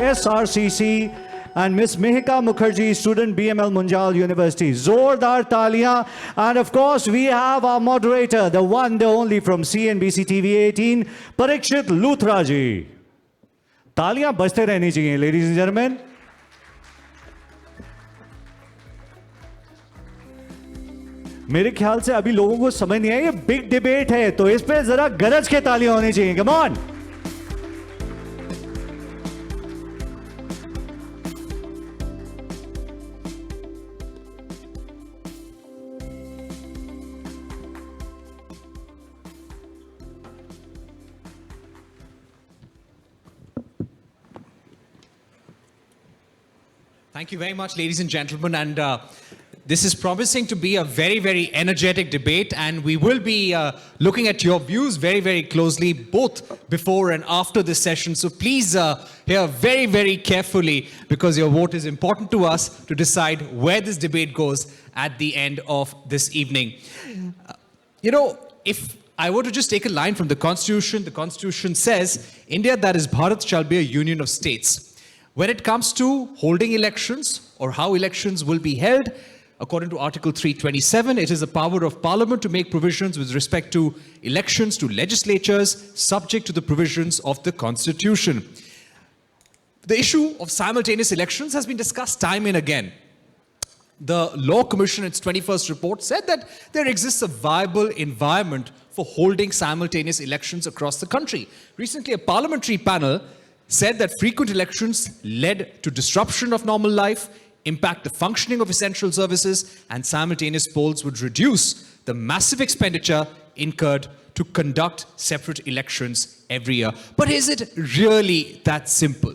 SRCC, and Miss Mihika Mukherjee, student BML Munjal University. Zordar Talia. And of course, we have our moderator, the one, the only from CNBC TV 18, Parikshit Luthra ji. Taliyan bajte rehni chahiye, ladies and gentlemen. मेरे ख्याल से अभी लोगों को समझ नहीं आया ये बिग डिबेट है तो इस पे जरा गरज के तालियां होनी चाहिए come on Thank you very much, ladies and gentlemen, and this is promising to be a very, very energetic debate, and we will be looking at your views very, very closely, both before and after this session. So please hear very, very carefully, because your vote is important to us to decide where this debate goes at the end of this evening. You know, if I were to just take a line from the Constitution says, India, that is Bharat, shall be a union of states. When it comes to holding elections or how elections will be held, according to Article 327, it is the power of Parliament to make provisions with respect to elections to legislatures subject to the provisions of the Constitution. The issue of simultaneous elections has been discussed time and again. The Law Commission, in its 21st report, said that there exists a viable environment for holding simultaneous elections across the country. Recently, a parliamentary panel said that frequent elections led to disruption of normal life, impact the functioning of essential services, and simultaneous polls would reduce the massive expenditure incurred to conduct separate elections every year. But is it really that simple?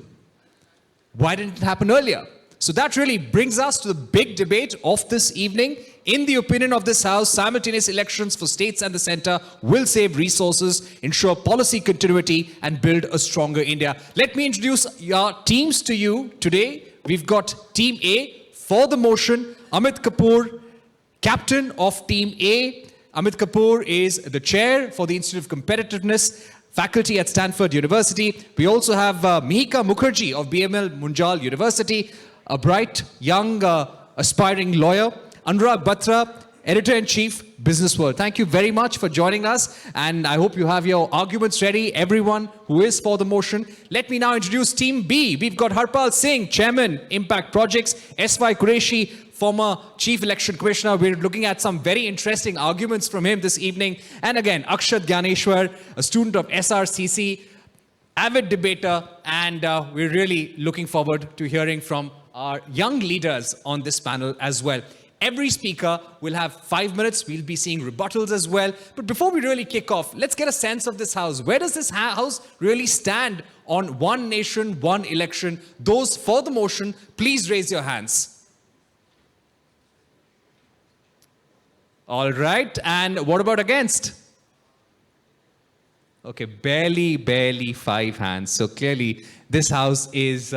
Why didn't it happen earlier? So that really brings us to the big debate of this evening. In the opinion of this House, simultaneous elections for states and the centre will save resources, ensure policy continuity, and build a stronger India. Let me introduce your teams to you today. We've got Team A for the motion, Amit Kapoor, captain of Team A. Amit Kapoor is the chair for the Institute of Competitiveness, faculty at Stanford University. We also have Mihika Mukherjee of BML Munjal University, a bright, young, aspiring lawyer. Anurag Batra, Editor-in-Chief, Business World. Thank you very much for joining us, and I hope you have your arguments ready, everyone who is for the motion. Let me now introduce Team B. We've got Harpal Singh, Chairman, Impact Projects, S.Y. Qureshi, former Chief Election Commissioner. We're looking at some very interesting arguments from him this evening. And again, Akshat Gyaneshwar, a student of SRCC, avid debater, and we're really looking forward to hearing from our young leaders on this panel as well. Every speaker will have 5 minutes. We'll be seeing rebuttals as well. But before we really kick off, let's get a sense of this House. Where does this House really stand on one nation, one election? Those for the motion, please raise your hands. All right. And what about against? Okay, barely 5 hands. So clearly, this House is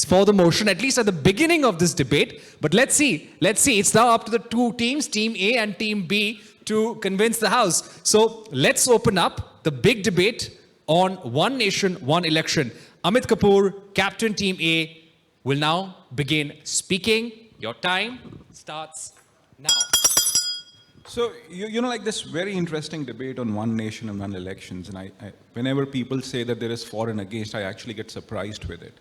for the motion, at least at the beginning of this debate. But let's see. It's now up to the two teams, Team A and Team B, to convince the House. So let's open up the big debate on one nation, one election. Amit Kapoor, Captain Team A, will now begin speaking. Your time starts now. So, you know, like this very interesting debate on one nation and one elections, and whenever people say that there is for and against, I actually get surprised with it.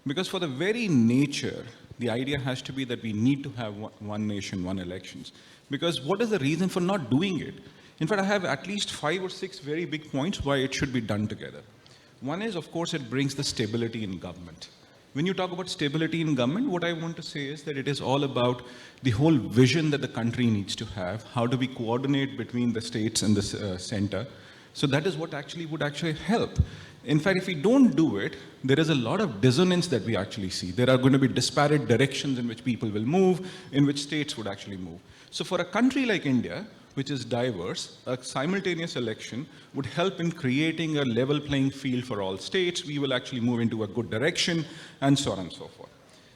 Because for the very nature, the idea has to be that we need to have one nation, one elections. Because what is the reason for not doing it? In fact, I have at least 5 or 6 very big points why it should be done together. One is, of course, it brings the stability in government. When you talk about stability in government, what I want to say is that it is all about the whole vision that the country needs to have. How do we coordinate between the states and the center? So that is what would actually help. In fact, if we don't do it, there is a lot of dissonance that we actually see. There are going to be disparate directions in which people will move, in which states would actually move. So for a country like India, which is diverse, a simultaneous election would help in creating a level playing field for all states. We will actually move into a good direction, and so on and so forth.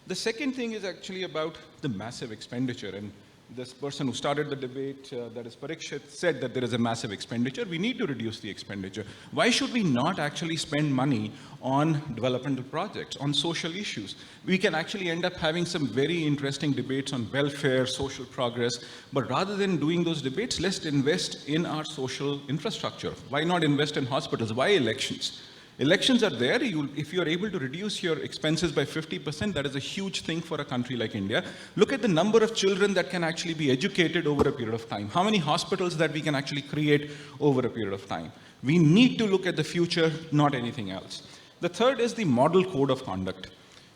The second thing is actually about the massive expenditure. And this person who started the debate, that is Parikshit, said that there is a massive expenditure. We need to reduce the expenditure. Why should we not actually spend money on developmental projects, on social issues? We can actually end up having some very interesting debates on welfare, social progress, but rather than doing those debates, let's invest in our social infrastructure. Why not invest in hospitals? Why elections? Elections are there. If you're able to reduce your expenses by 50%, that is a huge thing for a country like India. Look at the number of children that can actually be educated over a period of time. How many hospitals that we can actually create over a period of time. We need to look at the future, not anything else. The third is the model code of conduct.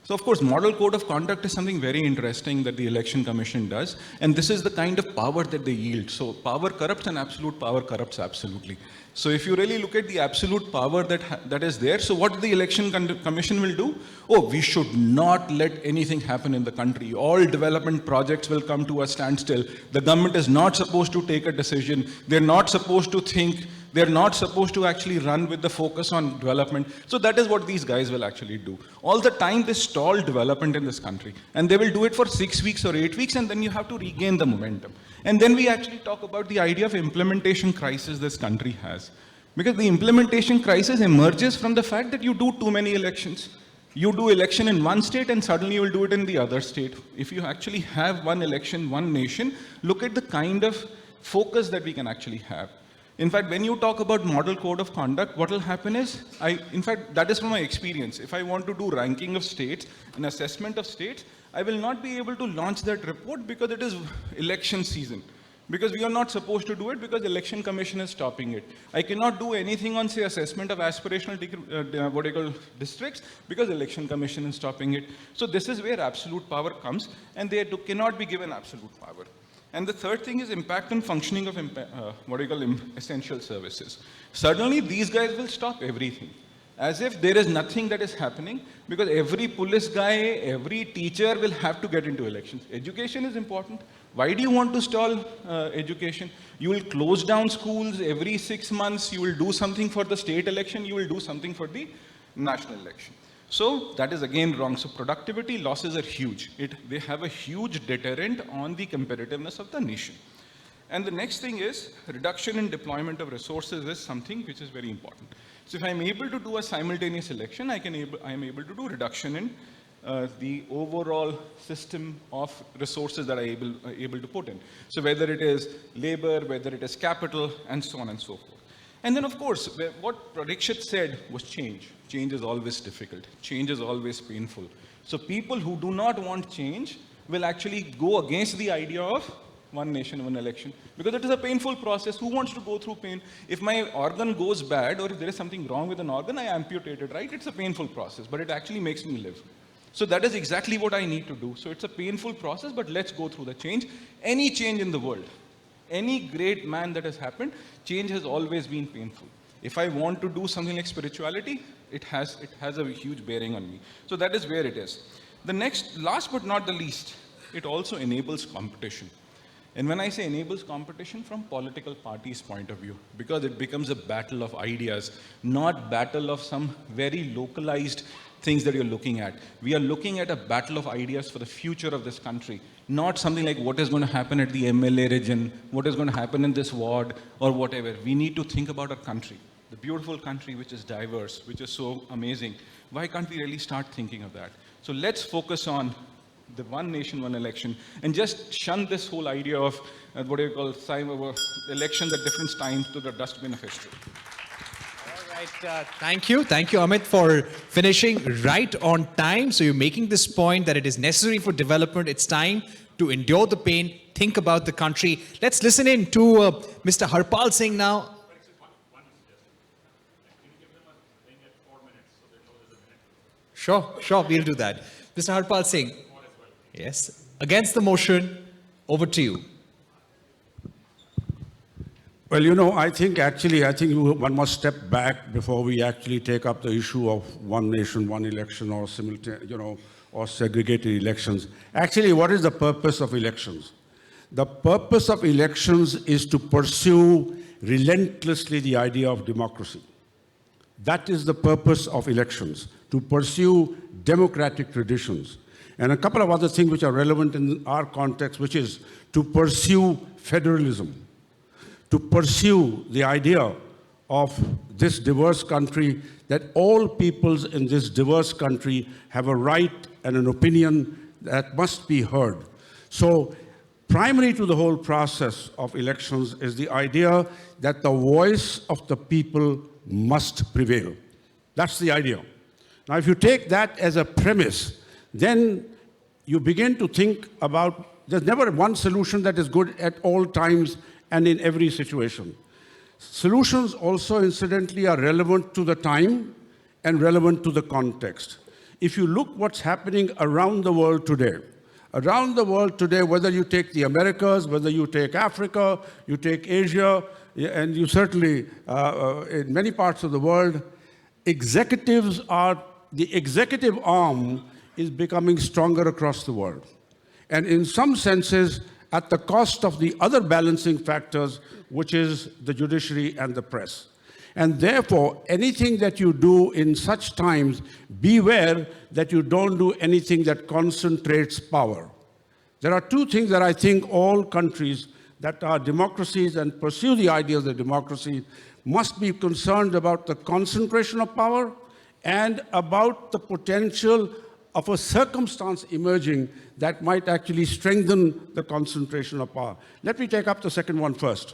So, of course, model code of conduct is something very interesting that the Election Commission does, and this is the kind of power that they yield. So, power corrupts and absolute power corrupts absolutely. So, if you really look at the absolute power that is there, so what the Election Commission will do? Oh, we should not let anything happen in the country. All development projects will come to a standstill. The government is not supposed to take a decision. They're not supposed to think. They're not supposed to actually run with the focus on development. So that is what these guys will actually do. All the time they stall development in this country. And they will do it for 6 weeks or 8 weeks, and then you have to regain the momentum. And then we actually talk about the idea of implementation crisis this country has. Because the implementation crisis emerges from the fact that you do too many elections. You do election in one state and suddenly you will do it in the other state. If you actually have one election, one nation, look at the kind of focus that we can actually have. In fact, when you talk about model code of conduct, what will happen is, in fact, that is from my experience. If I want to do ranking of states, an assessment of states, I will not be able to launch that report because it is election season. Because we are not supposed to do it because the Election Commission is stopping it. I cannot do anything on, say, assessment of aspirational districts because the Election Commission is stopping it. So this is where absolute power comes, and they cannot be given absolute power. And the third thing is impact on functioning of essential services. Suddenly, these guys will stop everything. As if there is nothing that is happening, because every police guy, every teacher will have to get into elections. Education is important. Why do you want to stall education? You will close down schools every 6 months. You will do something for the state election. You will do something for the national election. So that is again wrong. So productivity losses are huge. They have a huge deterrent on the competitiveness of the nation. And the next thing is reduction in deployment of resources is something which is very important. So if I'm able to do a simultaneous election, I am able to do reduction in the overall system of resources that I'm able to put in. So whether it is labor, whether it is capital, and so on and so forth. And then, of course, what Parikshit said was change. Change is always difficult. Change is always painful. So people who do not want change will actually go against the idea of one nation, one election. Because it is a painful process. Who wants to go through pain? If my organ goes bad or if there is something wrong with an organ, I amputate it, right? It's a painful process, but it actually makes me live. So that is exactly what I need to do. So it's a painful process, but let's go through the change. Any change in the world, any great man that has happened, change has always been painful. If I want to do something like spirituality, it has a huge bearing on me. So that is where it is. The next, last but not the least, it also enables competition. And when I say enables competition, from political parties' point of view, because it becomes a battle of ideas, not battle of some very localized things that you're looking at. We are looking at a battle of ideas for the future of this country, not something like what is going to happen at the MLA region, what is going to happen in this ward, or whatever. We need to think about our country, the beautiful country which is diverse, which is so amazing. Why can't we really start thinking of that? So let's focus on the one nation, one election, and just shun this whole idea of elections at different times to the dustbin of history. All right, thank you, Amit, for finishing right on time. So you're making this point that it is necessary for development. It's time to endure the pain, think about the country. Let's listen in to Mr. Harpal Singh now. Sure, we'll do that. Mr. Harpal Singh. Yes. Against the motion, over to you. Well, I think one must step back before we actually take up the issue of one nation, one election, or or segregated elections. Actually, what is the purpose of elections? The purpose of elections is to pursue relentlessly the idea of democracy. That is the purpose of elections, to pursue democratic traditions. and a couple of other things which are relevant in our context, which is to pursue federalism, to pursue the idea of this diverse country, that all peoples in this diverse country have a right and an opinion that must be heard. So primary to the whole process of elections is the idea that the voice of the people must prevail. That's the idea. Now, if you take that as a premise, then you begin to think about, there's never one solution that is good at all times and in every situation. Solutions also, incidentally, are relevant to the time and relevant to the context. If you look what's happening around the world today, whether you take the Americas, whether you take Africa, you take Asia, and you certainly, in many parts of the world, the executive arm is becoming stronger across the world. And in some senses, at the cost of the other balancing factors, which is the judiciary and the press. And therefore, anything that you do in such times, beware that you don't do anything that concentrates power. There are two things that I think all countries that are democracies and pursue the ideas of democracy must be concerned about: the concentration of power and about the potential of a circumstance emerging that might actually strengthen the concentration of power. Let me take up the second one first.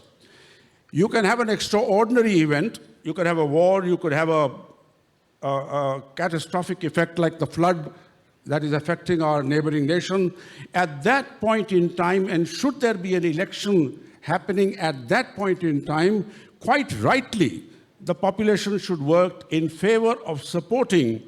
You can have an extraordinary event, you could have a war, you could have a catastrophic effect like the flood that is affecting our neighboring nation. At that point in time, and should there be an election happening at that point in time, quite rightly, the population should work in favor of supporting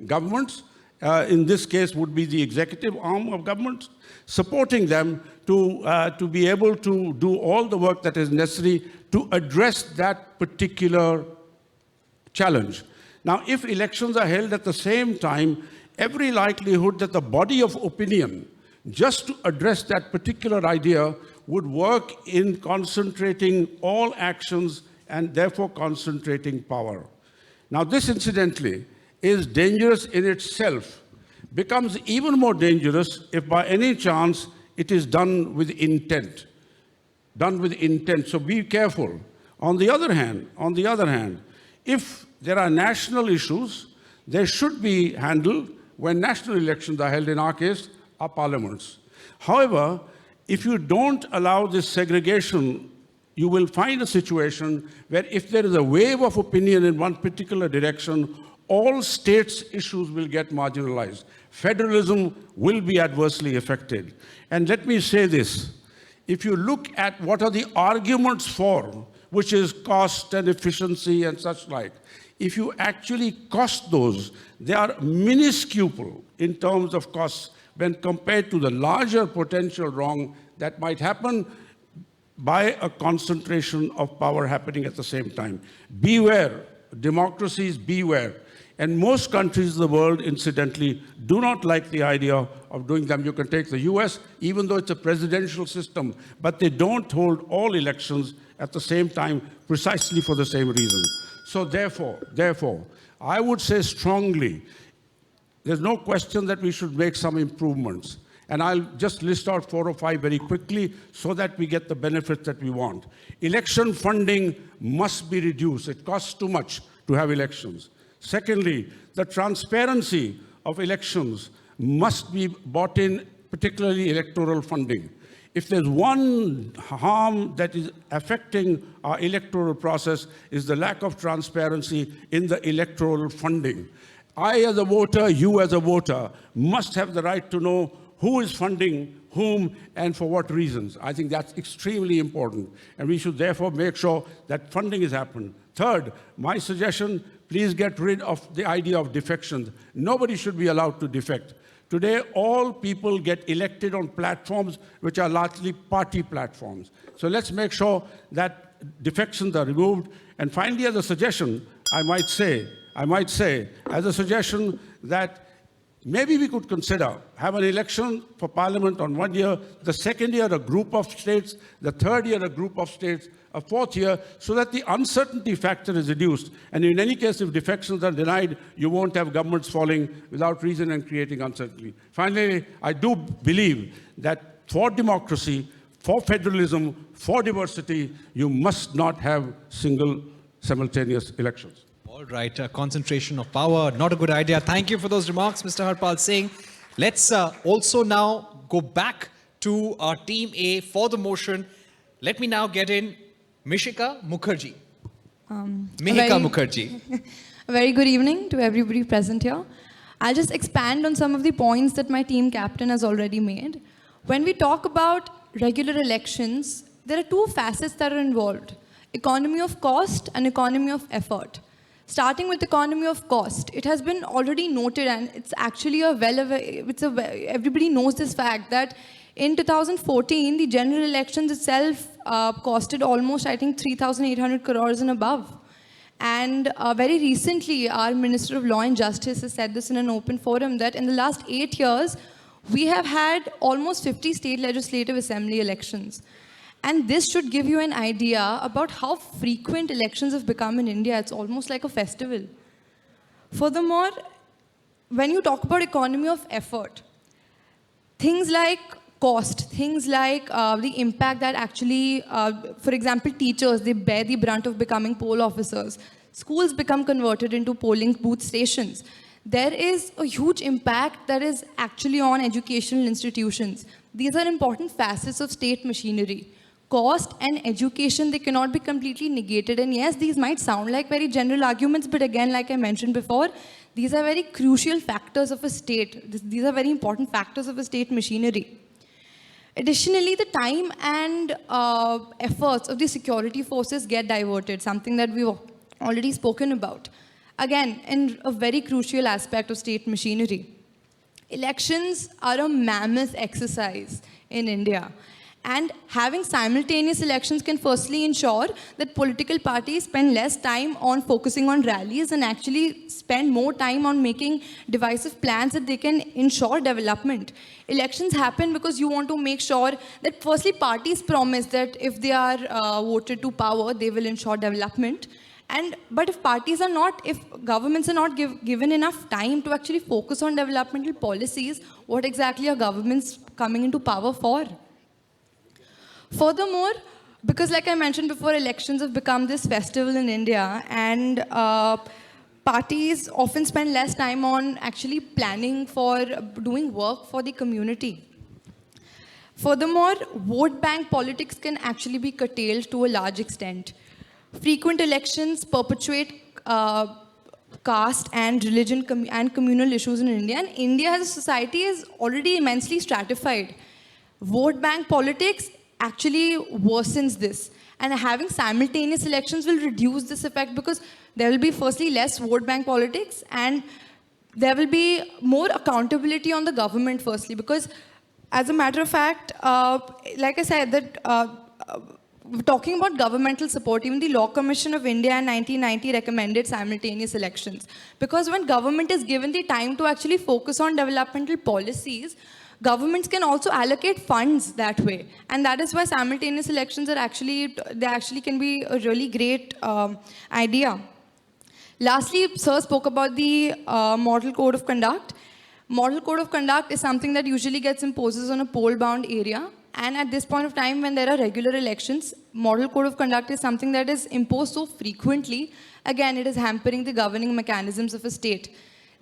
governments. In this case would be the executive arm of governments, supporting them to be able to do all the work that is necessary to address that particular challenge. Now, if elections are held at the same time, every likelihood that the body of opinion, just to address that particular idea, would work in concentrating all actions and therefore concentrating power. Now, this incidentally is dangerous in itself, becomes even more dangerous if by any chance it is done with intent. So be careful. On the other hand, if there are national issues, they should be handled when national elections are held. In our case, our parliaments. However, if you don't allow this segregation, you will find a situation where if there is a wave of opinion in one particular direction, all states' issues will get marginalized. Federalism will be adversely affected. And let me say this, if you look at what are the arguments for, which is cost and efficiency and such like, if you actually cost those, they are minuscule in terms of costs when compared to the larger potential wrong that might happen by a concentration of power happening at the same time. Beware, democracies, beware. And most countries of the world, incidentally, do not like the idea of doing them. You can take the US, even though it's a presidential system, but they don't hold all elections at the same time precisely for the same reason. So therefore, I would say strongly, there's no question that we should make some improvements. And I'll just list out 4 or 5 very quickly so that we get the benefits that we want. Election funding must be reduced. It costs too much to have elections. Secondly, the transparency of elections must be brought in, particularly electoral funding. If there's one harm that is affecting our electoral process, is the lack of transparency in the electoral funding. I as a voter, you as a voter, must have the right to know who is funding whom and for what reasons. I think that's extremely important. And we should therefore make sure that funding is happening. Third, my suggestion, please get rid of the idea of defections. Nobody should be allowed to defect. Today, all people get elected on platforms which are largely party platforms. So let's make sure that defections are removed. And finally, as a suggestion, I might say, as a suggestion that maybe we could consider have an election for parliament on 1 year, the second year a group of states, the third year a group of states, a fourth year, so that the uncertainty factor is reduced. And in any case, if defections are denied, you won't have governments falling without reason and creating uncertainty. Finally, I do believe that for democracy, for federalism, for diversity, you must not have single simultaneous elections. All right, concentration of power, not a good idea. Thank you for those remarks, Mr. Harpal Singh. Let's also now go back to our team A for the motion. Let me now get in Mishika Mukherjee. Mihika Mukherjee. A very good evening to everybody present here. I'll just expand on some of the points that my team captain has already made. When we talk about regular elections, there are two facets that are involved: economy of cost and economy of effort. Starting with economy of cost, it has been already noted, and it's actually everybody knows this fact, that in 2014, the general elections itself costed almost, I think, 3,800 crores and above. And very recently, our Minister of Law and Justice has said this in an open forum, that in the last 8 years, we have had almost 50 state legislative assembly elections. And this should give you an idea about how frequent elections have become in India. It's almost like a festival. Furthermore, when you talk about economy of effort, things like cost, things like the impact that actually, for example, teachers, they bear the brunt of becoming poll officers. Schools become converted into polling booth stations. There is a huge impact that is actually on educational institutions. These are important facets of state machinery. Cost and education, they cannot be completely negated. And yes, these might sound like very general arguments, but again, like I mentioned before, these are very crucial factors of a state. These are very important factors of a state machinery. Additionally, the time and efforts of the security forces get diverted, something that we've already spoken about. Again, in a very crucial aspect of state machinery. Elections are a mammoth exercise in India. And having simultaneous elections can firstly ensure that political parties spend less time on focusing on rallies and actually spend more time on making divisive plans that they can ensure development. Elections happen because you want to make sure that firstly parties promise that if they are voted to power, they will ensure development. But if parties are not, if governments are not given enough time to actually focus on developmental policies, what exactly are governments coming into power for? Furthermore, because like I mentioned before, elections have become this festival in India, and parties often spend less time on actually planning for doing work for the community. Furthermore, vote bank politics can actually be curtailed to a large extent. Frequent elections perpetuate caste and religion and communal issues in India, and India as a society is already immensely stratified. Vote bank politics actually worsens this, and having simultaneous elections will reduce this effect, because there will be firstly less vote bank politics, and there will be more accountability on the government firstly, because as a matter of fact, like I said, that talking about governmental support, even the Law Commission of India in 1990 recommended simultaneous elections, because when government is given the time to actually focus on developmental policies, governments can also allocate funds that way. And that is why simultaneous elections are actually can be a really great idea. Lastly, Sir spoke about the Model Code of Conduct. Model Code of Conduct is something that usually gets imposed on a poll-bound area. And at this point of time, when there are regular elections, Model Code of Conduct is something that is imposed so frequently, again, it is hampering the governing mechanisms of a state.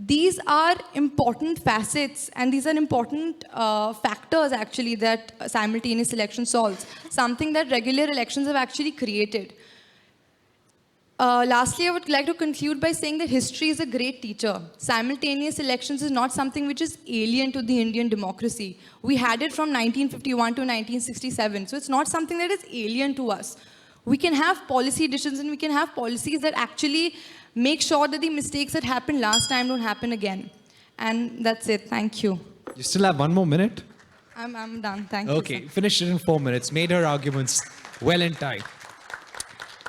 These are important facets, and these are important factors actually that simultaneous election solves, something that regular elections have actually created. Lastly, I would like to conclude by saying that history is a great teacher. Simultaneous elections is not something which is alien to the Indian democracy. We had it from 1951 to 1967, so it's not something that is alien to us. We can have policy decisions, and we can have policies that actually make sure that the mistakes that happened last time don't happen again. And that's it. Thank you. You still have 1 more minute? I'm done. Thank you. Okay, Sir. finished it in 4 minutes. Made her arguments well in time.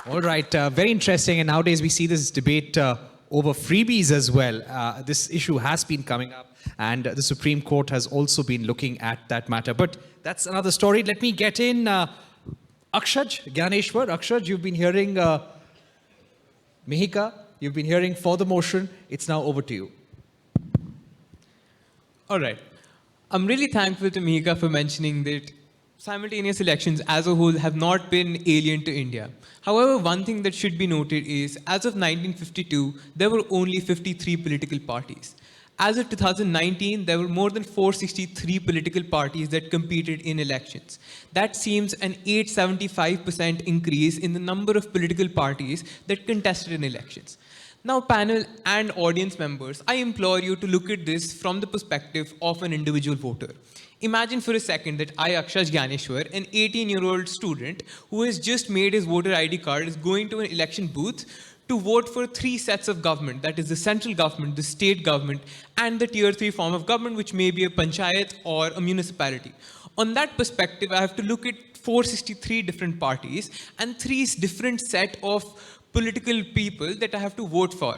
All right, very interesting. And nowadays we see this debate over freebies as well. This issue has been coming up, and the Supreme Court has also been looking at that matter. But that's another story. Let me get in Akshaj Gyaneshwar. Akshaj, you've been hearing Mihika, you've been hearing for the motion. It's now over to you. All right. I'm really thankful to Mihika for mentioning that simultaneous elections as a whole have not been alien to India. However, one thing that should be noted is, as of 1952, there were only 53 political parties. As of 2019, there were more than 463 political parties that competed in elections. That seems an 875% increase in the number of political parties that contested in elections. Now, panel and audience members, I implore you to look at this from the perspective of an individual voter. Imagine for a second that I, Akshaj Gyaneshwar, an 18-year-old student who has just made his voter ID card, is going to an election booth to vote for 3 sets of government, that is the central government, the state government, and the tier 3 form of government, which may be a panchayat or a municipality. On that perspective, I have to look at 463 different parties and 3 different set of political people that I have to vote for.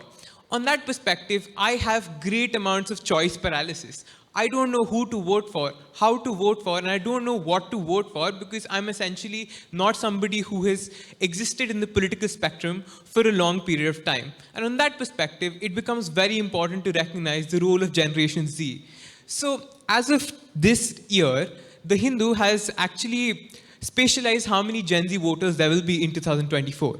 On that perspective, I have great amounts of choice paralysis. I don't know who to vote for, how to vote for, and I don't know what to vote for because I'm essentially not somebody who has existed in the political spectrum for a long period of time. And on that perspective, it becomes very important to recognize the role of Generation Z. So as of this year, The Hindu has actually specialized how many Gen Z voters there will be in 2024.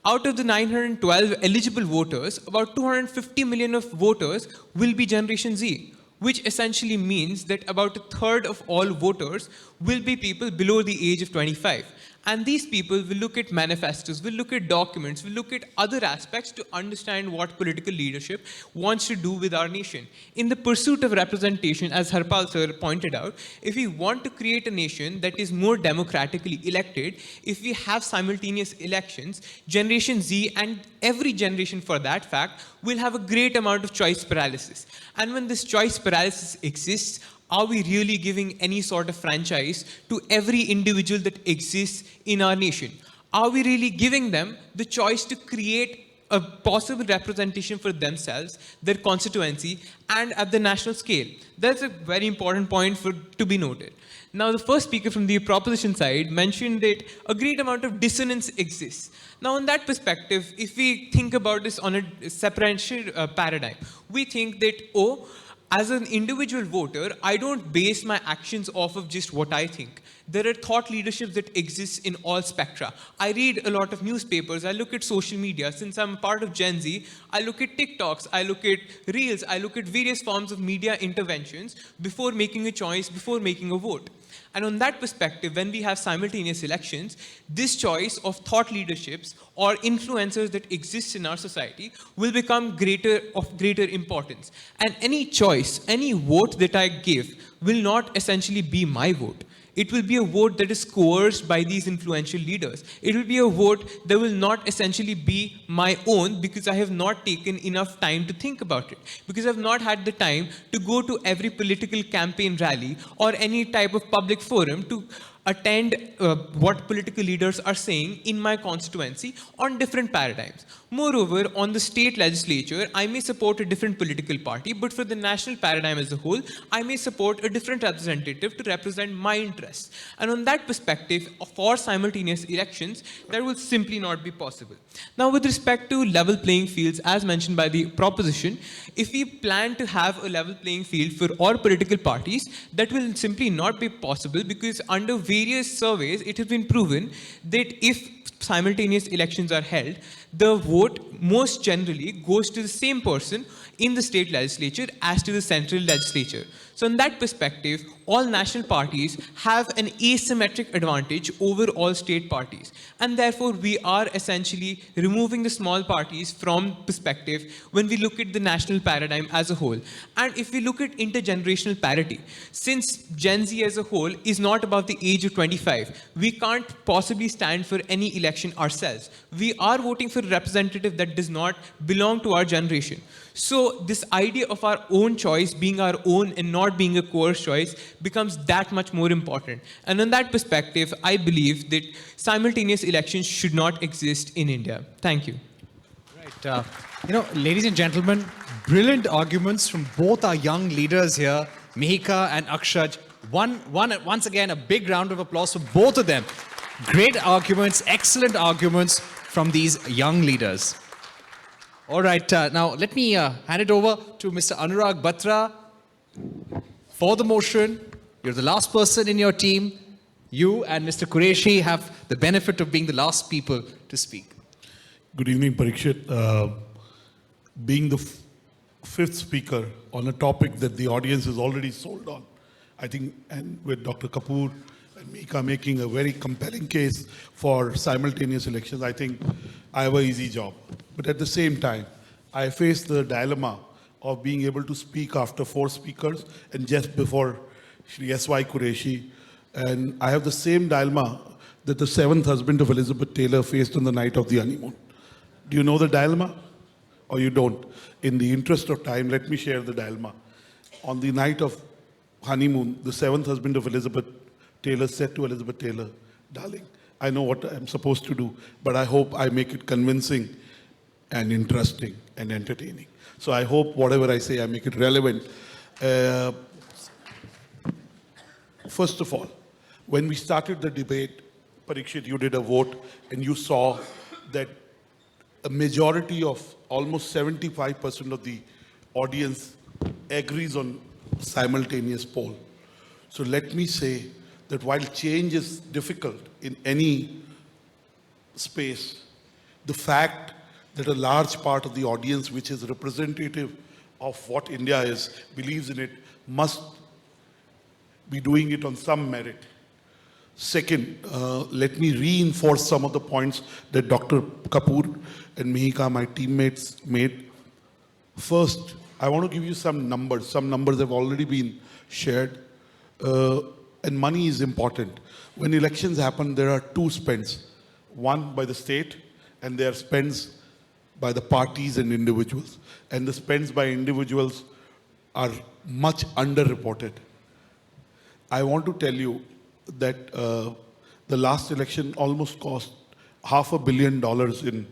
Out of the 912 eligible voters, about 250 million of voters will be Generation Z, which essentially means that about a third of all voters will be people below the age of 25. And these people will look at manifestos, will look at documents, will look at other aspects to understand what political leadership wants to do with our nation. In the pursuit of representation, as Harpal sir pointed out, if we want to create a nation that is more democratically elected, if we have simultaneous elections, Generation Z and every generation for that fact will have a great amount of choice paralysis. And when this choice paralysis exists, are we really giving any sort of franchise to every individual that exists in our nation? Are we really giving them the choice to create a possible representation for themselves, their constituency, and at the national scale? That's a very important point to be noted. Now, the first speaker from the proposition side mentioned that a great amount of dissonance exists. Now, in that perspective, if we think about this on a separation paradigm, we think that, as an individual voter, I don't base my actions off of just what I think. There are thought leaderships that exist in all spectra. I read a lot of newspapers, I look at social media. Since I'm a part of Gen Z, I look at TikToks, I look at Reels, I look at various forms of media interventions before making a choice, before making a vote. And on that perspective, when we have simultaneous elections, this choice of thought leaderships or influencers that exist in our society will become of greater importance. And any choice, any vote that I give will not essentially be my vote. It will be a vote that is coerced by these influential leaders. It will be a vote that will not essentially be my own because I have not taken enough time to think about it. Because I've not had the time to go to every political campaign rally or any type of public forum to attend what political leaders are saying in my constituency on different paradigms. Moreover, on the state legislature, I may support a different political party, but for the national paradigm as a whole, I may support a different representative to represent my interests. And on that perspective, for simultaneous elections, that will simply not be possible. Now, with respect to level playing fields, as mentioned by the proposition, if we plan to have a level playing field for all political parties, that will simply not be possible because under various surveys, it has been proven that if simultaneous elections are held, the vote most generally goes to the same person in the state legislature as to the central legislature. So in that perspective, all national parties have an asymmetric advantage over all state parties. And therefore, we are essentially removing the small parties from perspective when we look at the national paradigm as a whole. And if we look at intergenerational parity, since Gen Z as a whole is not above the age of 25, we can't possibly stand for any election ourselves. We are voting for a representative that does not belong to our generation. So this idea of our own choice being our own and not being a coerced choice becomes that much more important. And in that perspective, I believe that simultaneous elections should not exist in India. Thank you. Right. Ladies and gentlemen, brilliant arguments from both our young leaders here, Mihika and Akshaj. Once again, a big round of applause for both of them. Great arguments, excellent arguments from these young leaders. All right, now let me hand it over to Mr. Anurag Batra for the motion. You're the last person in your team. You and Mr. Qureshi have the benefit of being the last people to speak. Good evening, Parikshit. Being the fifth speaker on a topic that the audience is already sold on, I think, and with Dr. Kapoor and Mika making a very compelling case for simultaneous elections, I think I have an easy job. But at the same time, I face the dilemma of being able to speak after four speakers and just before Shri S.Y. Qureshi. And I have the same dilemma that the seventh husband of Elizabeth Taylor faced on the night of the honeymoon. Do you know the dilemma? Or you don't? In the interest of time, let me share the dilemma. On the night of honeymoon, the seventh husband of Elizabeth Taylor said to Elizabeth Taylor, "Darling, I know what I'm supposed to do, but I hope I make it convincing and interesting and entertaining. So I hope whatever I say, I make it relevant." First of all, when we started the debate, Parikshit, you did a vote and you saw that a majority of almost 75% of the audience agrees on simultaneous poll. So let me say that while change is difficult in any space, the fact that a large part of the audience, which is representative of what India is, believes in it, must be doing it on some merit. Second, let me reinforce some of the points that Dr. Kapoor and Mihika, my teammates, made. First, I want to give you some numbers. Some numbers have already been shared. And money is important. When elections happen, there are two spends. One by the state, and there are spends by the parties and individuals. And the spends by individuals are much underreported. I want to tell you that the last election almost cost $500 million in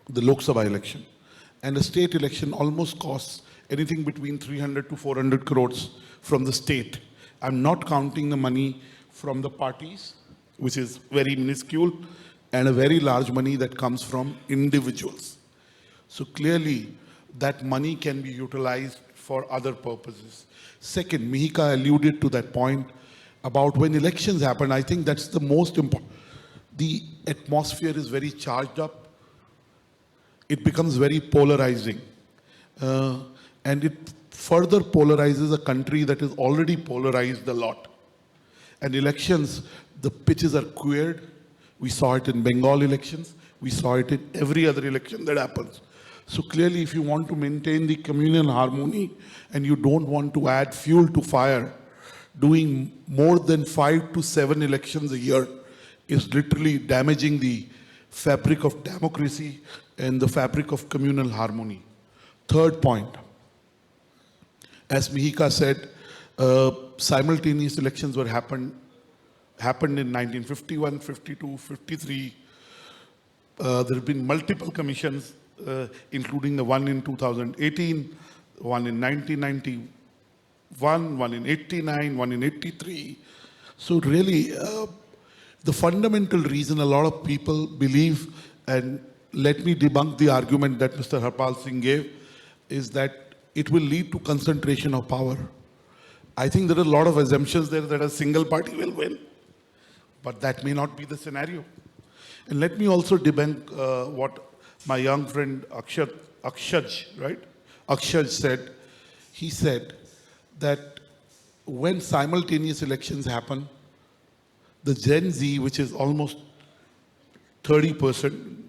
the Lok Sabha election. And the state election almost costs anything between 300 to 400 crores from the state. I'm not counting the money from the parties, which is very minuscule, and a very large money that comes from individuals. So clearly, that money can be utilized for other purposes. Second, Mihika alluded to that point about when elections happen. I think that's the most important. The atmosphere is very charged up. It becomes very polarizing. And it further polarizes a country that is already polarized a lot. And elections, the pitches are queered. We saw it in Bengal elections. We saw it in every other election that happens. So clearly, if you want to maintain the communal harmony and you don't want to add fuel to fire, doing more than 5 to 7 elections a year is literally damaging the fabric of democracy and the fabric of communal harmony. Third point, as Mihika said, simultaneous elections happened in 1951, 52, 53. There have been multiple commissions, including the one in 2018, one in 1991, one in 89, one in 83. So really, the fundamental reason a lot of people believe, and let me debunk the argument that Mr. Harpal Singh gave, is that it will lead to concentration of power. I think there are a lot of assumptions there that a single party will win, but that may not be the scenario. And let me also debunk what my young friend Akshaj said. He said that when simultaneous elections happen, the Gen Z, which is almost 30%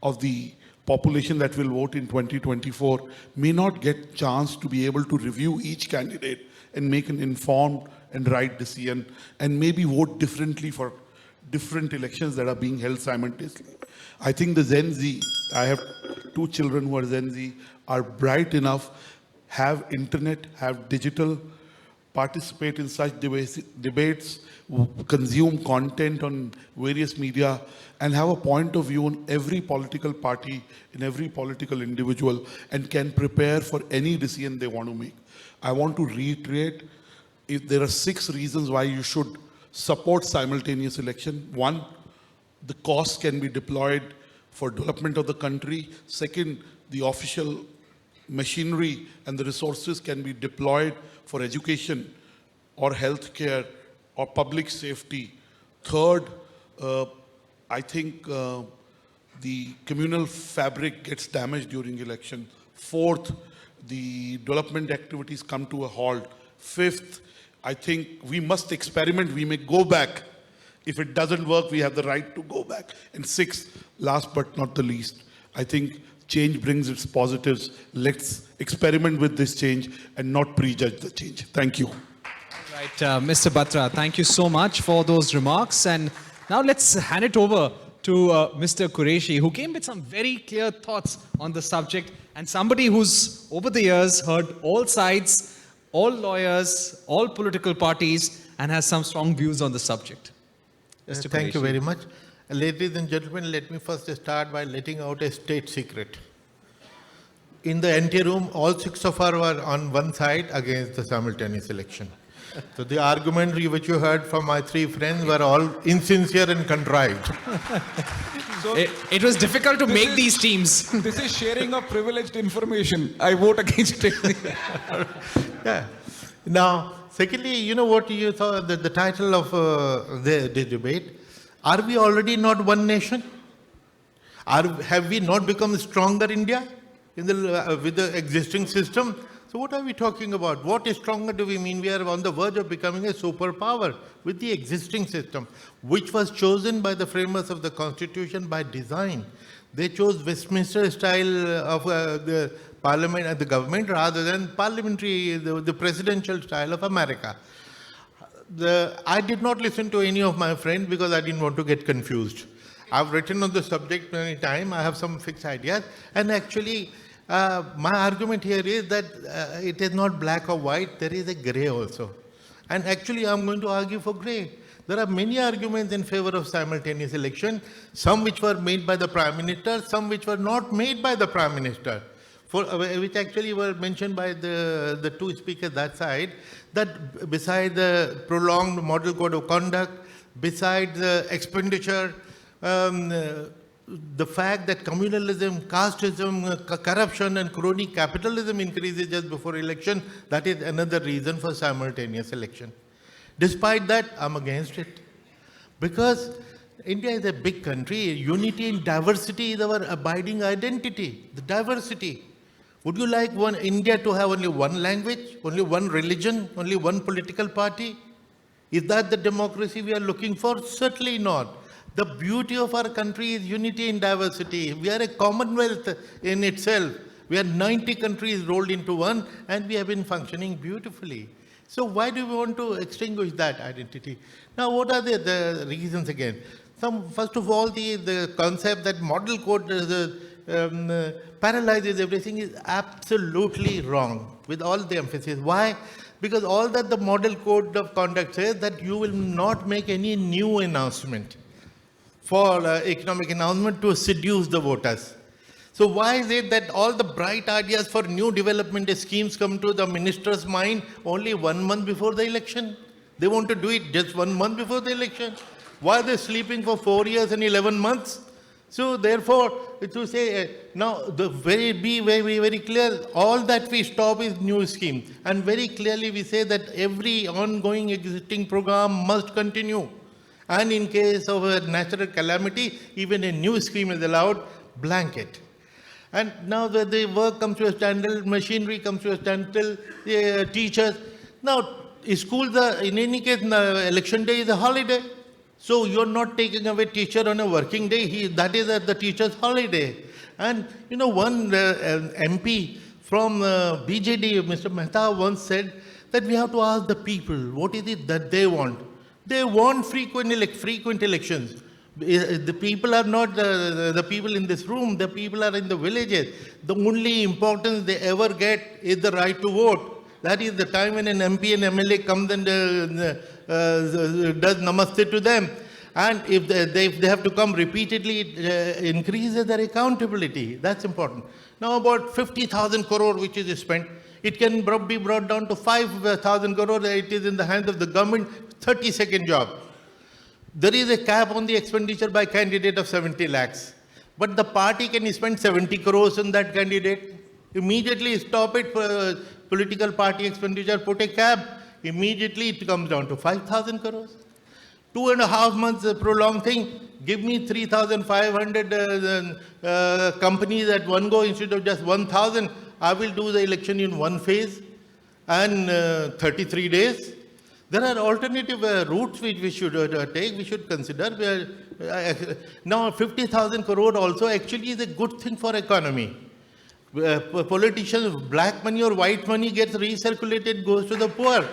of the population that will vote in 2024, may not get chance to be able to review each candidate and make an informed and right decision, and maybe vote differently for different elections that are being held simultaneously. I think the Gen Z, I have 2 children who are Gen Z, are bright enough, have internet, have digital, participate in such debates, consume content on various media, and have a point of view on every political party, in every political individual, and can prepare for any decision they want to make. I want to reiterate, if there are 6 reasons why you should support simultaneous election. One, the costs can be deployed for development of the country. Second, the official machinery and the resources can be deployed for education or healthcare or public safety. Third, I think the communal fabric gets damaged during election. Fourth, the development activities come to a halt. Fifth, I think we must experiment. We may go back. If it doesn't work, we have the right to go back. And sixth, last but not the least, I think change brings its positives. Let's experiment with this change and not prejudge the change. Thank you. Right, Mr. Batra, thank you so much for those remarks. And now let's hand it over to Mr. Qureshi, who came with some very clear thoughts on the subject, and somebody who's over the years heard all sides, all lawyers, all political parties, and has some strong views on the subject. Mr. Thank you Qureshi. very much. Ladies and gentlemen, let me first start by letting out a state secret. In the ante-room, all six of us were on one side against the simultaneous election. So the argument which you heard from my three friends were all insincere and contrived. So It was difficult to make these teams. this is sharing of privileged information. I vote against it. Yeah. Now, secondly, you know what you saw, the title of the debate? Are we already not one nation? Have we not become a stronger India with the existing system? So what are we talking about? What is stronger do we mean? We are on the verge of becoming a superpower with the existing system, which was chosen by the framers of the Constitution by design. They chose Westminster style of the parliament and the government rather than parliamentary, the presidential style of America. I did not listen to any of my friends because I didn't want to get confused. I've written on the subject many times. I have some fixed ideas. And actually, my argument here is that it is not black or white. There is a gray also. And actually, I'm going to argue for gray. There are many arguments in favor of simultaneous election, some which were made by the Prime Minister, some which were not made by the Prime Minister, which actually were mentioned by the two speakers that side, that beside the prolonged model code of conduct, beside the expenditure, the fact that communalism, casteism, corruption and crony capitalism increases just before election, that is another reason for simultaneous election. Despite that, I'm against it. Because India is a big country. Unity in diversity is our abiding identity, the diversity. Would you like India to have only one language, only one religion, only one political party? Is that the democracy we are looking for? Certainly not. The beauty of our country is unity in diversity. We are a commonwealth in itself. We are 90 countries rolled into one, and we have been functioning beautifully. So why do we want to extinguish that identity? Now, what are the reasons again? First of all, the concept that model code paralyzes everything is absolutely wrong, with all the emphasis. Why? Because all that the model code of conduct says that you will not make any new announcement for economic announcement to seduce the voters. So why is it that all the bright ideas for new development schemes come to the minister's mind only 1 month before the election? They want to do it just 1 month before the election. Why are they sleeping for 4 years and 11 months? So therefore, to say, now, be very clear, all that we stop is new scheme. And very clearly we say that every ongoing existing program must continue. And in case of a natural calamity, even a new scheme is allowed, blanket. And now the work comes to a standstill, machinery comes to a standstill, teachers. Now, schools are, in any case, election day is a holiday. So you're not taking away teacher on a working day. That is the teacher's holiday. And, you know, one MP from BJD, Mr. Mehta, once said that we have to ask the people, what is it that they want? They want frequent elections. The people are not the people in this room. The people are in the villages. The only importance they ever get is the right to vote. That is the time when an MP and MLA comes and does namaste to them. And if they have to come repeatedly, it increases their accountability. That's important. Now about 50,000 crore which is spent. It can be brought down to 5,000 crore. It is in the hands of the government, 30-second job. There is a cap on the expenditure by candidate of 70 lakhs. But the party can spend 70 crores on that candidate. Immediately stop it, political party expenditure, put a cap. Immediately it comes down to 5,000 crores. 2.5 months prolonged thing. Give me 3,500 companies at one go instead of just 1,000. I will do the election in one phase and 33 days. There are alternative routes which we should take, we should consider. Now 50,000 crore also actually is a good thing for economy. Politicians, black money or white money gets recirculated, goes to the poor.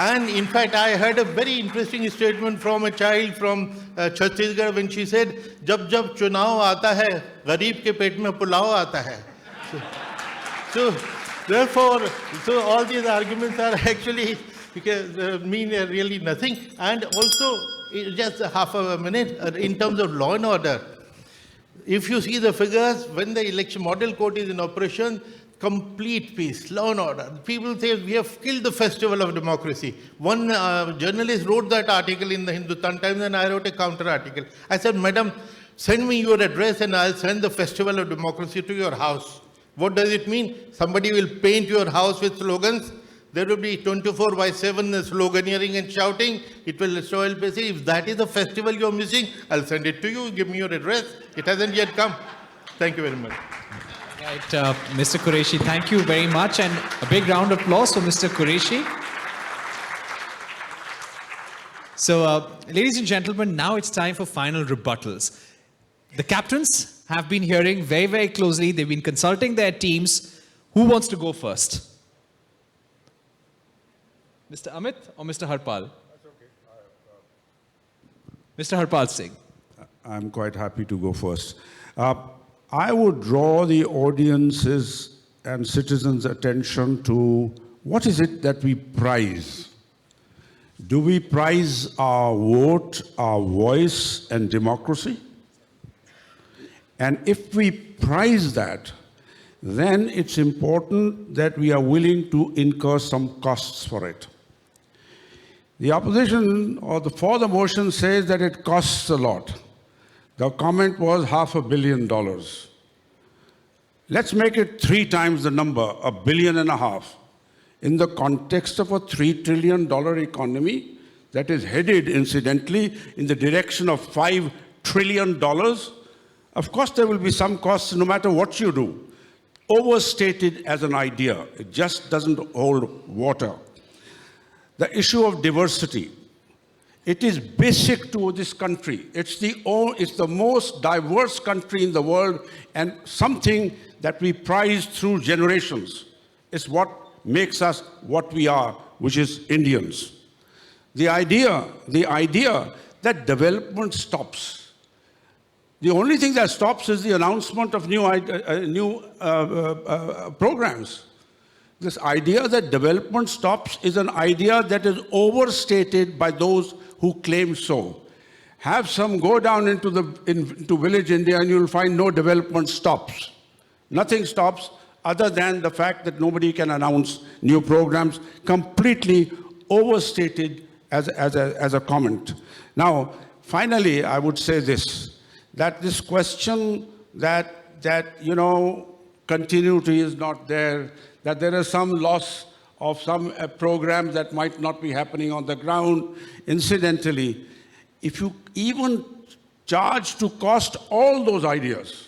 And in fact, I heard a very interesting statement from a child from Chhattisgarh when she said, "Jab jab chunav aata hai, gareeb ke pet mein pulao aata hai." So therefore, all these arguments are actually mean really nothing. And also, just half a minute, in terms of law and order, if you see the figures, when the election model court is in operation, complete peace, law and order. People say we have killed the festival of democracy. One journalist wrote that article in the Hindustan Times and I wrote a counter article. I said, "Madam, send me your address and I'll send the festival of democracy to your house." What does it mean? Somebody will paint your house with slogans. There will be 24/7 sloganeering and shouting. It will soil basically. If that is the festival you're missing, I'll send it to you. Give me your address. It hasn't yet come. Thank you very much. Right, Mr. Qureshi, thank you very much, and a big round of applause for Mr. Qureshi. So, ladies and gentlemen, now it's time for final rebuttals. The captains have been hearing very, very closely. They've been consulting their teams. Who wants to go first? Mr. Amit or Mr. Harpal? That's okay. Mr. Harpal Singh. I'm quite happy to go first. I would draw the audience's and citizens' attention to what is it that we prize? Do we prize our vote, our voice, and democracy? And if we prize that, then it's important that we are willing to incur some costs for it. The opposition or for the motion says that it costs a lot. The comment was $500 million. Let's make it 3 times the number, $1.5 billion. In the context of a $3 trillion economy that is headed, incidentally, in the direction of $5 trillion, of course there will be some costs no matter what you do. Overstated as an idea, it just doesn't hold water. The issue of diversity. It is basic to this country. It's the most diverse country in the world and something that we prize through generations. It's what makes us what we are, which is Indians. The idea that development stops. The only thing that stops is the announcement of new programs. This idea that development stops is an idea that is overstated by those who claim so. Have some go down into village India and you'll find no development stops. Nothing stops other than the fact that nobody can announce new programs, completely overstated as a comment. Now, finally, I would say this, that this question that continuity is not there, that there is some loss of some programs that might not be happening on the ground. Incidentally, if you even charge to cost all those ideas,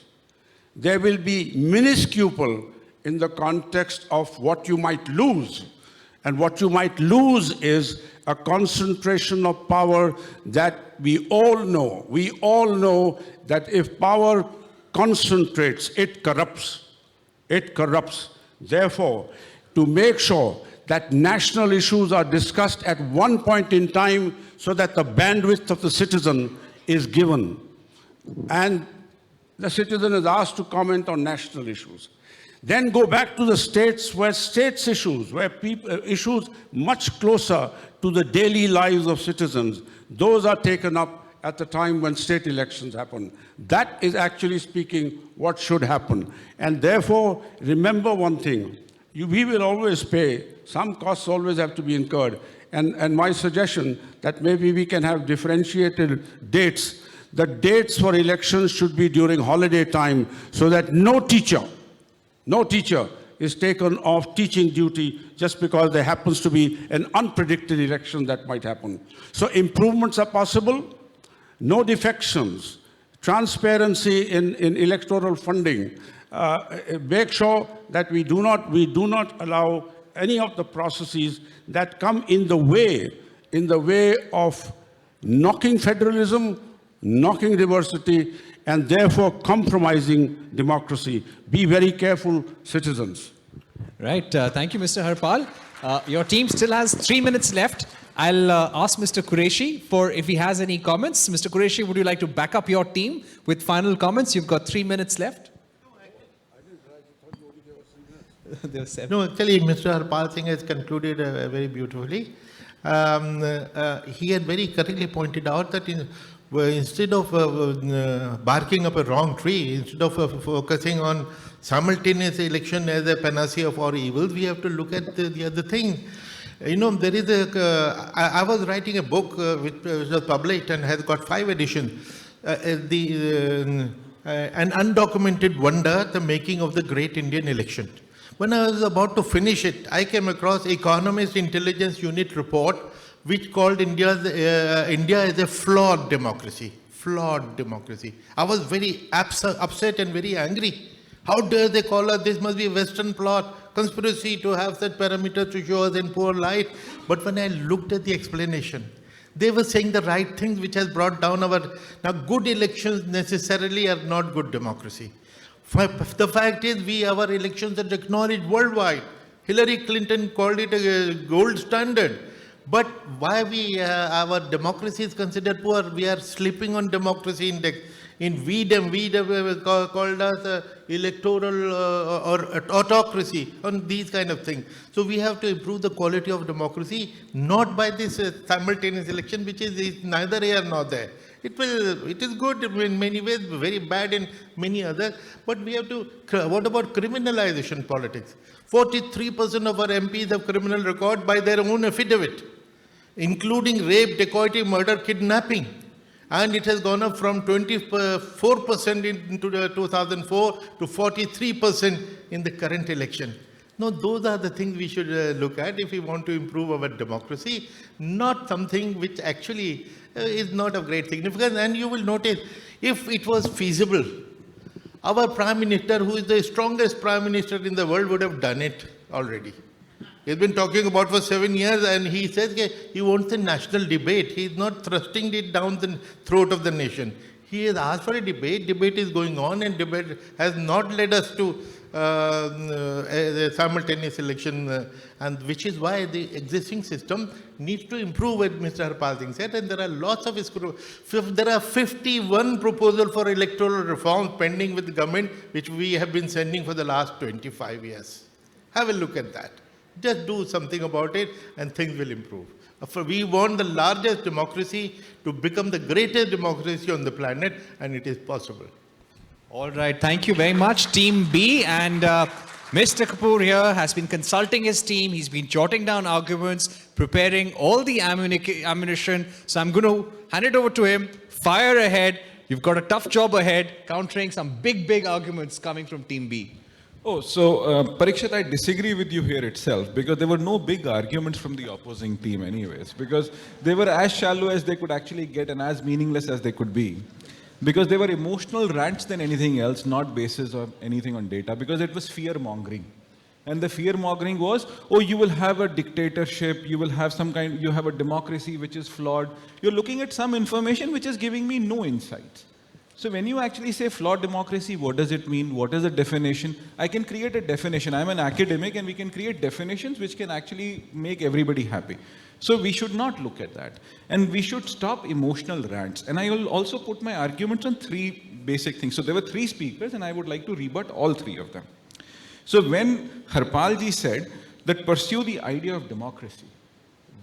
there will be minuscule in the context of what you might lose. And what you might lose is a concentration of power that we all know. We all know that if power concentrates, it corrupts. It corrupts. Therefore, to make sure that national issues are discussed at one point in time so that the bandwidth of the citizen is given. And the citizen is asked to comment on national issues. Then go back to the states where states issues, where issues much closer to the daily lives of citizens, those are taken up at the time when state elections happen. That is actually speaking what should happen. And therefore, remember one thing, we will always pay, some costs always have to be incurred. And my suggestion that maybe we can have differentiated dates. The dates for elections should be during holiday time so that no teacher is taken off teaching duty just because there happens to be an unpredicted election that might happen. So improvements are possible, no defections, transparency in electoral funding. Make sure that we do not allow any of the processes that come in the way of knocking federalism, knocking diversity, and therefore compromising democracy. Be very careful, citizens. Right. Thank you, Mr. Harpal. Your team still has 3 minutes left. I'll ask Mr. Qureshi for if he has any comments. Mr. Qureshi, would you like to back up your team with final comments? You've got 3 minutes left. No, actually, Mr. Harpal Singh has concluded very beautifully. He had very correctly pointed out that instead of barking up a wrong tree, instead of focusing on simultaneous election as a panacea of all evils, we have to look at the other thing. You know, there is I was writing a book which was published and has got 5 editions. An undocumented wonder, the making of the great Indian election. When I was about to finish it, I came across Economist Intelligence Unit report, which called India as a flawed democracy. Flawed democracy. I was very upset and very angry. How dare they call us? This must be a Western plot, conspiracy to have such parameters to show us in poor light. But when I looked at the explanation, they were saying the right things which has brought down our... Now, good elections necessarily are not good democracy. The fact is, our elections are acknowledged worldwide. Hillary Clinton called it a gold standard. But why our democracy is considered poor? We are sleeping on democracy index. In VDEM called us electoral or autocracy, on these kind of things. So we have to improve the quality of democracy, not by this simultaneous election, which is neither here nor there. It is good in many ways, very bad in many others. But we have to, what about criminalization politics? 43% of our MPs have criminal record by their own affidavit, including rape, dacoity, murder, kidnapping. And it has gone up from 24% in 2004 to 43% in the current election. No, those are the things we should look at if we want to improve our democracy, not something which actually is not of great significance. And you will notice, if it was feasible, our Prime Minister, who is the strongest Prime Minister in the world, would have done it already. He's been talking about for 7 years, and he says he wants a national debate. He's not thrusting it down the throat of the nation. He has asked for a debate. Debate is going on, and debate has not led us to a simultaneous election, and which is why the existing system needs to improve, as Mr. Harpal Singh said, and there are lots of... There are 51 proposals for electoral reform pending with the government, which we have been sending for the last 25 years. Have a look at that. Just do something about it and things will improve. We want the largest democracy to become the greatest democracy on the planet, and it is possible. All right. Thank you very much, Team B. And Mr. Kapoor here has been consulting his team. He's been jotting down arguments, preparing all the ammunition. So I'm going to hand it over to him. Fire ahead. You've got a tough job ahead, countering some big arguments coming from Team B. Oh, so Parikshit, I disagree with you here itself, because there were no big arguments from the opposing team anyways, because they were as shallow as they could actually get and as meaningless as they could be. Because they were emotional rants than anything else, not basis of anything on data, because it was fear-mongering. And the fear-mongering was, oh, you will have a dictatorship, you will have you have a democracy which is flawed. You're looking at some information which is giving me no insights. So when you actually say flawed democracy, what does it mean? What is the definition? I can create a definition. I'm an academic, and we can create definitions which can actually make everybody happy. So we should not look at that. And we should stop emotional rants. And I will also put my arguments on 3 basic things. So there were 3 speakers, and I would like to rebut all 3 of them. So when Harpal ji said that pursue the idea of democracy,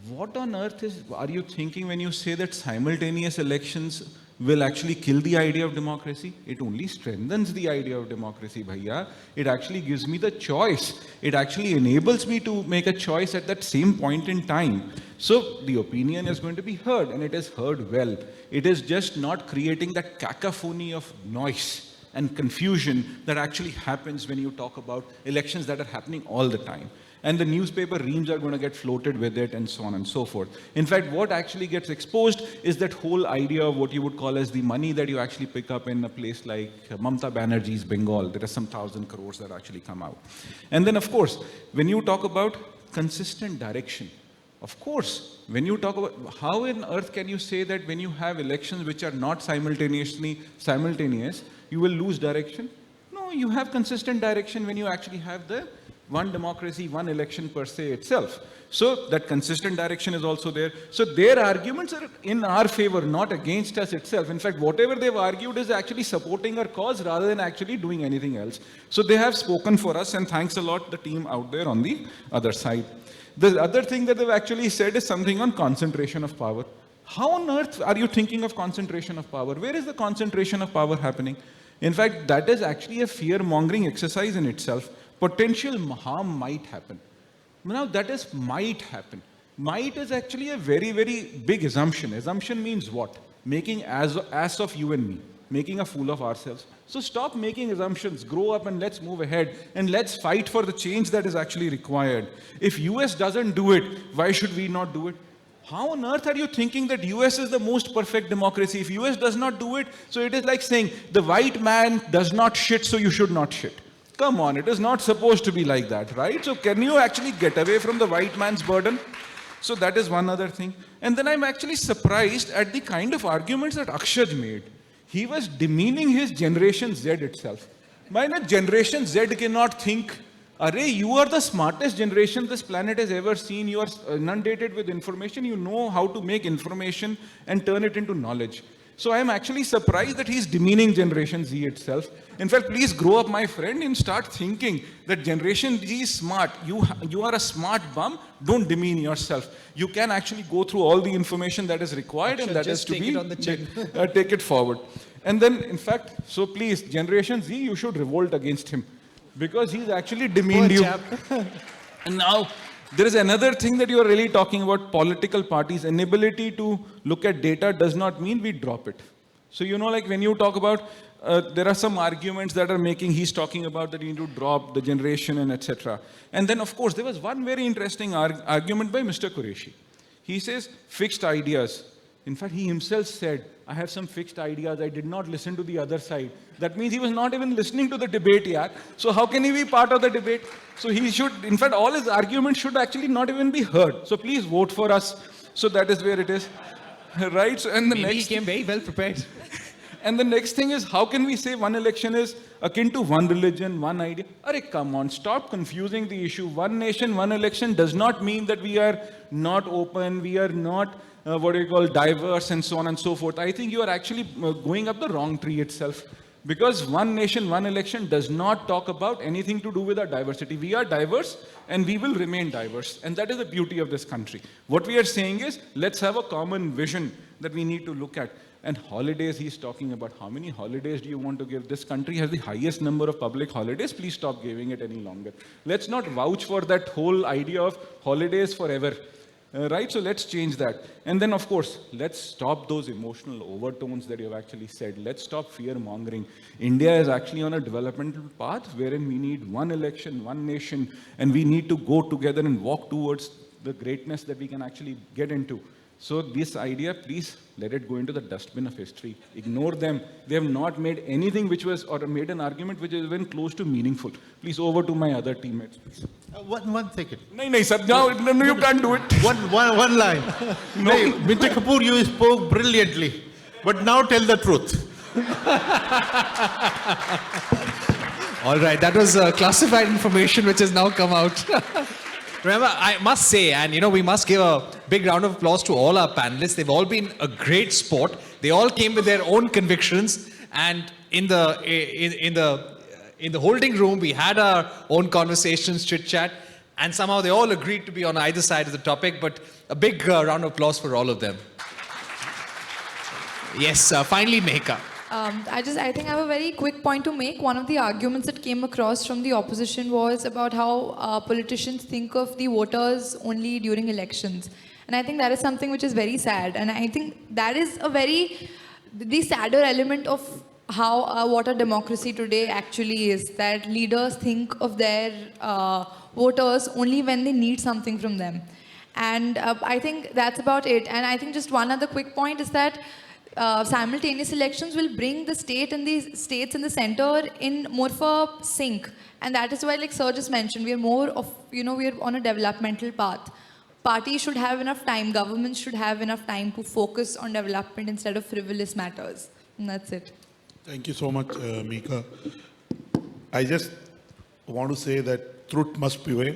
what on earth are you thinking when you say that simultaneous elections will actually kill the idea of democracy? It only strengthens the idea of democracy, bhaiya. It actually gives me the choice. It actually enables me to make a choice at that same point in time. So the opinion is going to be heard, and it is heard well. It is just not creating that cacophony of noise and confusion that actually happens when you talk about elections that are happening all the time. And the newspaper reams are going to get floated with it, and so on and so forth. In fact, what actually gets exposed is that whole idea of what you would call as the money that you actually pick up in a place like Mamata Banerjee's Bengal. There are some 1,000 crores that actually come out. And then, of course, when you talk about consistent direction, of course, when you talk about how on earth can you say that when you have elections which are not simultaneous, you will lose direction? No, you have consistent direction when you actually have the one democracy, one election per se itself. So that consistent direction is also there. So their arguments are in our favor, not against us itself. In fact, whatever they've argued is actually supporting our cause rather than actually doing anything else. So they have spoken for us, and thanks a lot the team out there on the other side. The other thing that they've actually said is something on concentration of power. How on earth are you thinking of concentration of power? Where is the concentration of power happening? In fact, that is actually a fear-mongering exercise in itself. Potential harm might happen. Now that is might happen. Might is actually a very, very big assumption. Assumption means what? Making ass of you and me. Making a fool of ourselves. So stop making assumptions, grow up, and let's move ahead, and let's fight for the change that is actually required. If US doesn't do it, why should we not do it? How on earth are you thinking that US is the most perfect democracy? If US does not do it, so it is like saying the white man does not shit, so you should not shit. Come on, it is not supposed to be like that, right? So can you actually get away from the white man's burden? So that is one other thing. And then I'm actually surprised at the kind of arguments that Akshaj made. He was demeaning his Generation Z itself. My Generation Z cannot think, Arey, you are the smartest generation this planet has ever seen. You are inundated with information. You know how to make information and turn it into knowledge. So I am actually surprised that he's demeaning Generation Z itself. In fact, please grow up, my friend, and start thinking that Generation Z is smart. You are a smart bum. Don't demean yourself. You can actually go through all the information that is required, and that is to be take it forward. And then, in fact, so please, Generation Z, you should revolt against him because he's actually demeaned you. And now, there is another thing that you are really talking about, political parties' inability to look at data does not mean we drop it. So, you know, like when you talk about, there are some arguments that are making, he's talking about that you need to drop the generation and etc. And then, of course, there was one very interesting argument by Mr. Qureshi. He says, fixed ideas. In fact, he himself said, I have some fixed ideas, I did not listen to the other side. That means he was not even listening to the debate, yaar. So how can he be part of the debate? So he should, in fact, all his arguments should actually not even be heard. So please vote for us. So that is where it is. Right? So, and the Maybe next he came very well prepared. And the next thing is, how can we say one election is akin to one religion, one idea? Arey, come on, stop confusing the issue. One nation, one election does not mean that we are not open, we are not diverse, and so on and so forth. I think you are actually going up the wrong tree itself. Because one nation, one election does not talk about anything to do with our diversity. We are diverse and we will remain diverse. And that is the beauty of this country. What we are saying is, let's have a common vision that we need to look at. And holidays, he's talking about how many holidays do you want to give? This country has the highest number of public holidays. Please stop giving it any longer. Let's not vouch for that whole idea of holidays forever. Right? So let's change that. And then, of course, let's stop those emotional overtones that you've actually said. Let's stop fear-mongering. India is actually on a developmental path wherein we need one election, one nation, and we need to go together and walk towards the greatness that we can actually get into. So this idea, please let it go into the dustbin of history. Ignore them. They have not made anything which was, or made an argument which is even close to meaningful. Please, over to my other teammates, please. One second. No, sir. No, you can't do it. One line. No. Hey, Mr. Kapoor, you spoke brilliantly. But now tell the truth. All right, that was classified information which has now come out. Remember, I must say, and you know, we must give a big round of applause to all our panelists. They've all been a great sport. They all came with their own convictions, and in the holding room, we had our own conversations, chit chat. And somehow they all agreed to be on either side of the topic, but a big round of applause for all of them. Yes, finally, Mehika. I think I have a very quick point to make. One of the arguments that came across from the opposition was about how politicians think of the voters only during elections. And I think that is something which is very sad. And I think that is the sadder element of how what a democracy today actually is, that leaders think of their voters only when they need something from them. And I think that's about it. And I think just one other quick point is that simultaneous elections will bring the state and the states in the center in more of a sync. And that is why, like Sir just mentioned, we are more of, we are on a developmental path. Parties should have enough time, governments should have enough time to focus on development instead of frivolous matters. And that's it. Thank you so much, Mika. I just want to say that truth must prevail,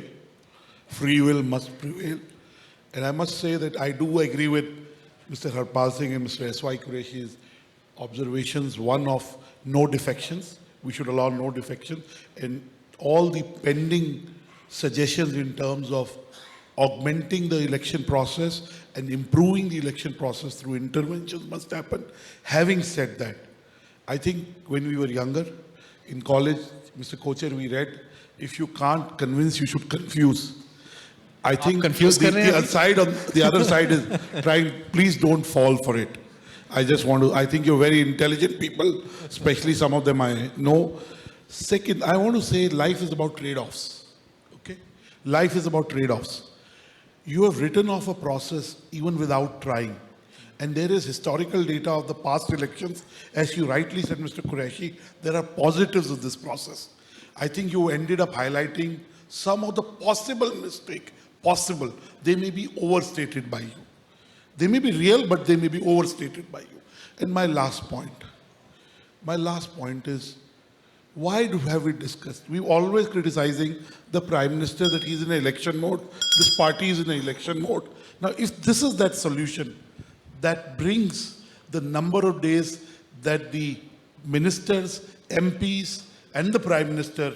free will must prevail. And I must say that I do agree with Mr. Harpal Singh and Mr. S.Y. Qureshi's observations. One of no defections. We should allow no defections. And all the pending suggestions in terms of augmenting the election process and improving the election process through interventions must happen. Having said that, I think when we were younger, in college, Mr. Kocher, we read, if you can't convince, you should confuse. I think the other side is trying, please don't fall for it. I think you're very intelligent people, especially some of them I know. Second, I want to say life is about trade-offs. Okay? Life is about trade-offs. You have written off a process even without trying. And there is historical data of the past elections. As you rightly said, Mr. Qureshi, there are positives of this process. I think you ended up highlighting some of the possible mistake. Possible. They may be overstated by you. They may be real, but they may be overstated by you. And my last point is, why have we discussed? We're always criticizing the Prime Minister that he's in an election mode. This party is in an election mode. Now, if this is that solution that brings the number of days that the ministers, MPs, and the Prime Minister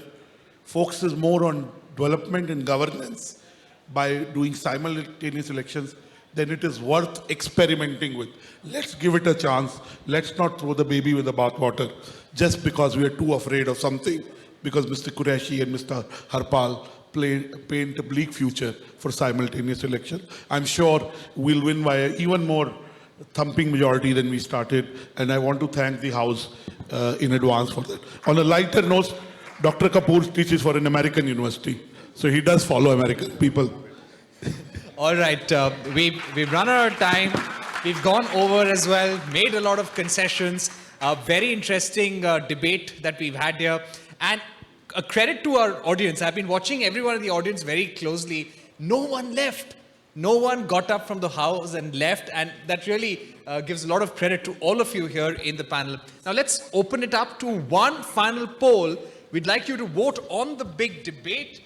focuses more on development and governance by doing simultaneous elections, then it is worth experimenting with. Let's give it a chance. Let's not throw the baby with the bathwater just because we are too afraid of something, because Mr. Qureshi and Mr. Harpal paint a bleak future for simultaneous election. I'm sure we'll win by an even more thumping majority than we started, and I want to thank the House in advance for that. On a lighter note, Dr. Kapoor teaches for an American university, so he does follow American people. All right, we've run out of time. We've gone over as well, made a lot of concessions. A very interesting debate that we've had here. And a credit to our audience. I've been watching everyone in the audience very closely. No one left. No one got up from the house and left. And that really gives a lot of credit to all of you here in the panel. Now let's open it up to one final poll. We'd like you to vote on the big debate.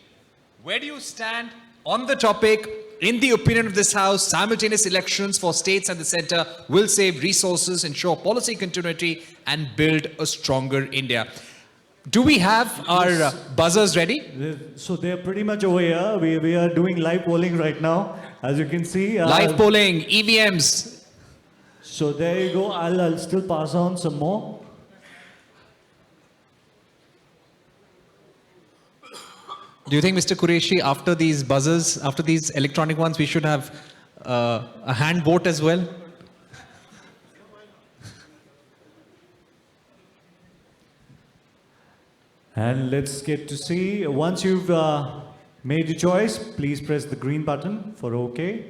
Where do you stand on the topic? In the opinion of this House, simultaneous elections for states and the centre will save resources, ensure policy continuity, and build a stronger India. Do we have our buzzers ready? So they're pretty much over here. We are doing live polling right now, as you can see. Live polling, EVMs. So there you go. I'll still pass on some more. Do you think, Mr. Qureshi, after these buzzers, after these electronic ones, we should have a hand vote as well? And let's get to see. Once you've made your choice, please press the green button for OK.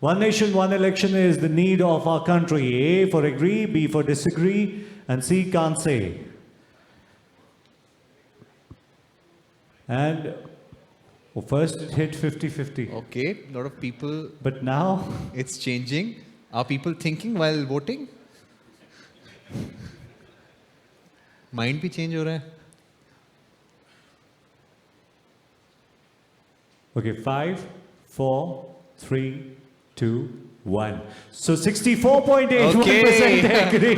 One nation, one election is the need of our country. A for agree, B for disagree, and C can't say. And first it hit 50-50. Okay, a lot of people. But now It's changing. Are people thinking while voting? Mind bhi change ho raha hai. Okay, 5, 4, 3, 2, 1. So 64.81% agree.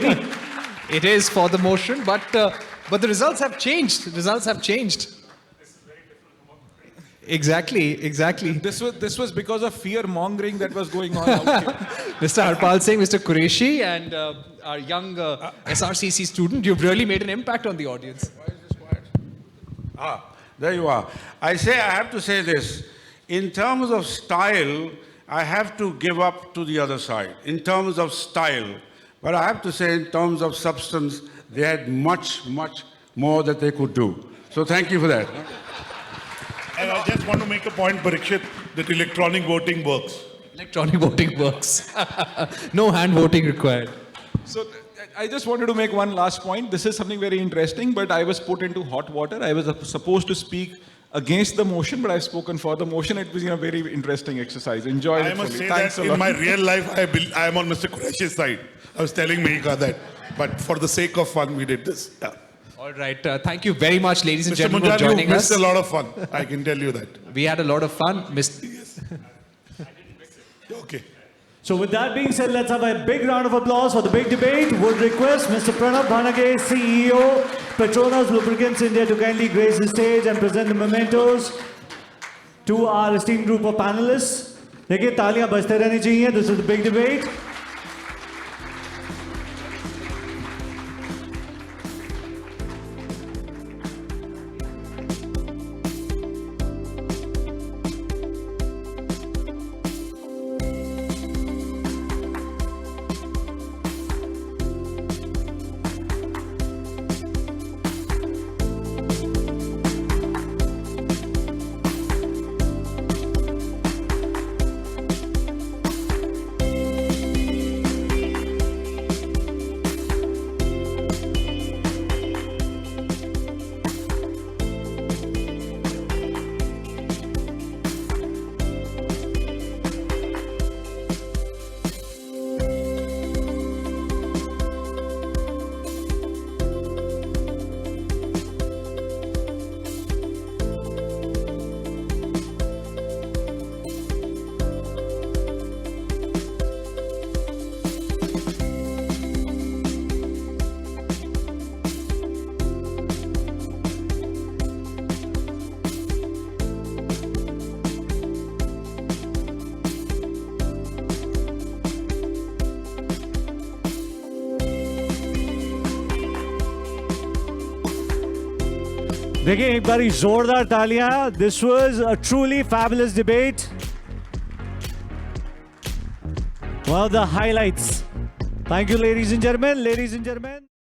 It is for the motion, but the results have changed. The results have changed. Exactly. This was because of fear mongering that was going on out here. Mr. Harpal Singh, Mr. Qureshi, and our young SRCC student, you've really made an impact on the audience. There you are. I have to say this. In terms of style, I have to give up to the other side. In terms of style. But I have to say, in terms of substance, they had much more that they could do. So thank you for that. And I just want to make a point, Parikshit, that electronic voting works. Electronic voting works. No hand voting required. So I just wanted to make one last point. This is something very interesting, but I was put into hot water. I was supposed to speak against the motion, but I've spoken for the motion. It was a very interesting exercise. Enjoy it. I must say Thanks that a lot. in my real life, I am on Mr. Qureshi's side. I was telling Mehika that. But for the sake of fun, we did this. Yeah. All right. Thank you very much, ladies and Mr. gentlemen, for Munjal, you joining missed us. a lot of fun. I can tell you that. We had a lot of fun. Okay. So with that being said, let's have a big round of applause for the big debate. Would request Mr. Pranab Bhanage, CEO, Petronas Lubricants India, to kindly grace the stage and present the mementos to our esteemed group of panelists. देखिए तालियां बजते रहनी चाहिए. This is the big debate. देखिए एक बारी जोरदार तालियां. This was a truly fabulous debate. One of the highlights. Thank you, ladies and gentlemen.